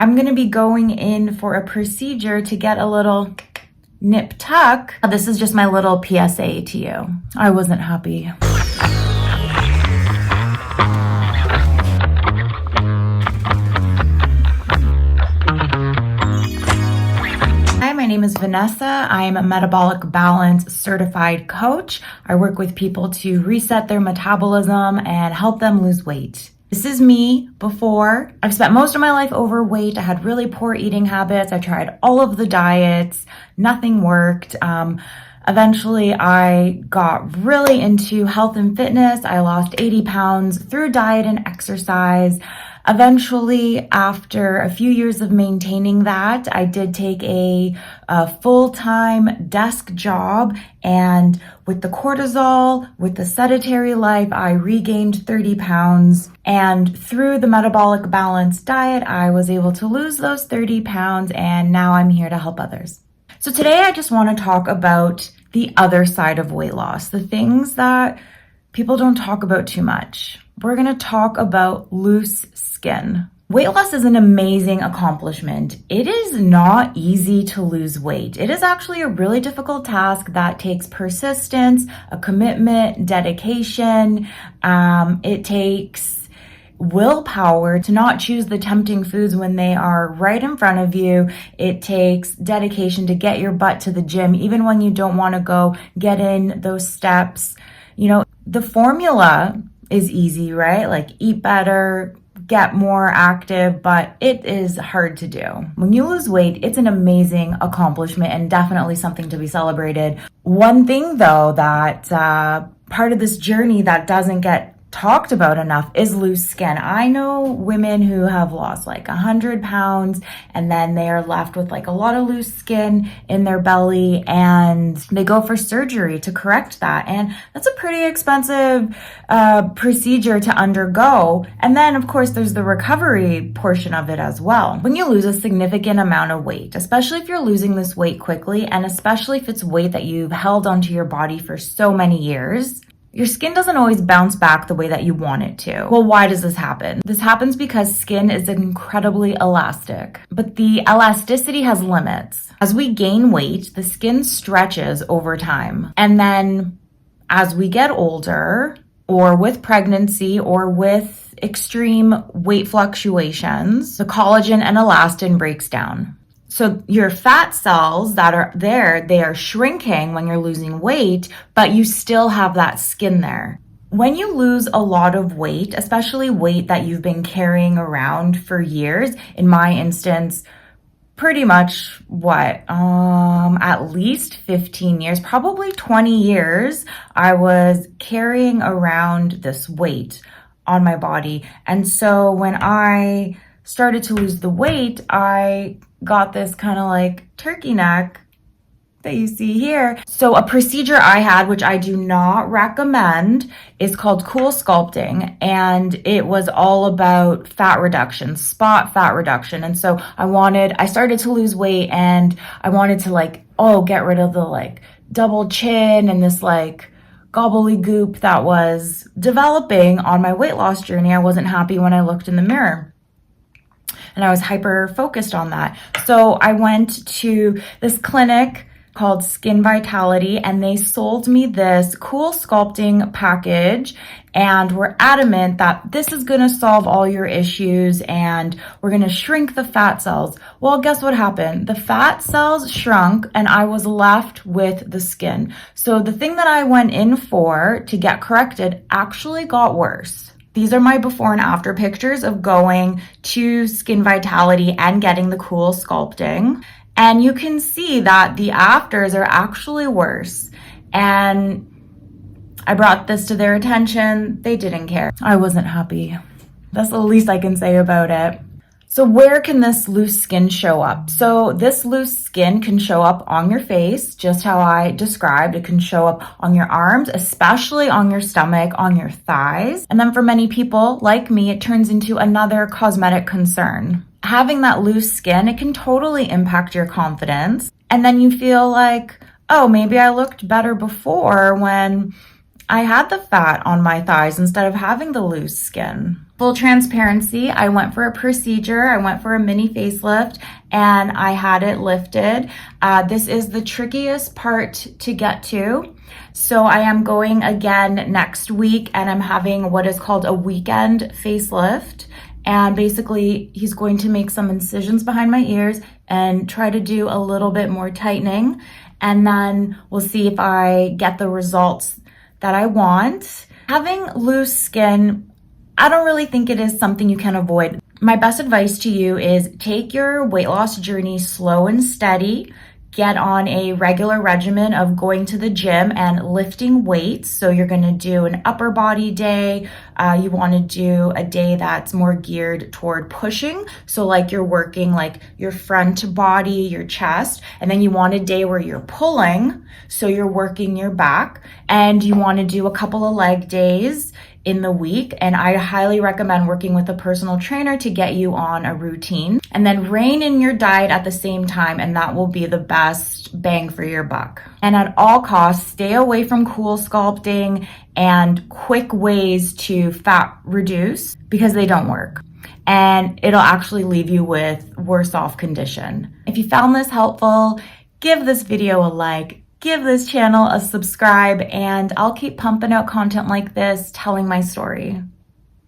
I'm gonna be going in for a procedure to get a little nip tuck. This is just my little PSA to you. I wasn't happy. Hi, my name is Vanessa. I am a metabolic balance certified coach. I work with people to reset their metabolism and help them lose weight. This is me before. I've spent most of my life overweight. I had really poor eating habits. I tried all of the diets. Nothing worked. Eventually, I got really into health and fitness. I lost 80 pounds through diet and exercise. Eventually, after a few years of maintaining that, I did take a full-time desk job, and with the cortisol, with the sedentary life, I regained 30 pounds. And through the metabolic balance diet, I was able to lose those 30 pounds, and now I'm here to help others. So today I just want to talk about the other side of weight loss, the things that people don't talk about too much. We're going to talk about loose skin. Weight loss is an amazing accomplishment. It is not easy to lose weight. It is actually a really difficult task that takes persistence, a commitment, dedication. It takes willpower to not choose the tempting foods when they are right in front of you. It takes dedication to get your butt to the gym, even when you don't want to go get in those steps. You know, the formula is easy, right? Like eat better, get more active, but it is hard to do. When you lose weight, it's an amazing accomplishment and definitely something to be celebrated. One thing though that part of this journey that doesn't get talked about enough is loose skin. I know women who have lost like 100 pounds and then they are left with like a lot of loose skin in their belly, and they go for surgery to correct that. And that's a pretty expensive procedure to undergo. And then of course there's the recovery portion of it as well. When you lose a significant amount of weight, especially if you're losing this weight quickly, and especially if it's weight that you've held onto your body for so many years, your skin doesn't always bounce back the way that you want it to. Well, why does this happen? This happens because skin is incredibly elastic, but the elasticity has limits. As we gain weight, the skin stretches over time. And then as we get older, or with pregnancy, or with extreme weight fluctuations, the collagen and elastin breaks down. So your fat cells that are there, they are shrinking when you're losing weight, but you still have that skin there. When you lose a lot of weight, especially weight that you've been carrying around for years, in my instance, pretty much at least 15 years, probably 20 years, I was carrying around this weight on my body. And so when I started to lose the weight, I got this kind of like turkey neck that you see here. So a procedure I had, which I do not recommend, is called Cool Sculpting. And it was all about fat reduction, spot fat reduction. And so I started to lose weight, and I wanted to get rid of the double chin and this gobbledygook that was developing on my weight loss journey. I wasn't happy when I looked in the mirror, and I was hyper focused on that. So I went to this clinic called Skin Vitality, and they sold me this Cool Sculpting package, and were adamant that this is gonna solve all your issues and we're gonna shrink the fat cells. Well, guess what happened? The fat cells shrunk and I was left with the skin. So the thing that I went in for to get corrected actually got worse. These are my before and after pictures of going to Skin Vitality and getting the Cool Sculpting. And you can see that the afters are actually worse. And I brought this to their attention. They didn't care. I wasn't happy. That's the least I can say about it. So where can this loose skin show up? So this loose skin can show up on your face, just how I described. It can show up on your arms, especially on your stomach, on your thighs. And then for many people like me, it turns into another cosmetic concern. Having that loose skin, it can totally impact your confidence. And then you feel like, oh, maybe I looked better before when I had the fat on my thighs instead of having the loose skin. Full transparency, I went for a procedure. I went for a mini facelift and I had it lifted. This is the trickiest part to get to. So I am going again next week and I'm having what is called a weekend facelift. And basically he's going to make some incisions behind my ears and try to do a little bit more tightening. And then we'll see if I get the results that I want. Having loose skin, I don't really think it is something you can avoid. My best advice to you is take your weight loss journey slow and steady. Get on a regular regimen of going to the gym and lifting weights. So you're going to do an upper body day. You want to do a day that's more geared toward pushing. So like you're working like your front body, your chest, and then you want a day where you're pulling. So you're working your back, and you want to do a couple of leg days in the week. And I highly recommend working with a personal trainer to get you on a routine, and then rein in your diet at the same time. And that will be the best bang for your buck. And at all costs, stay away from Cool Sculpting and quick ways to fat reduce, because they don't work. And it'll actually leave you with worse off condition. If you found this helpful, give this video a like. Give this channel a subscribe, and I'll keep pumping out content like this, telling my story.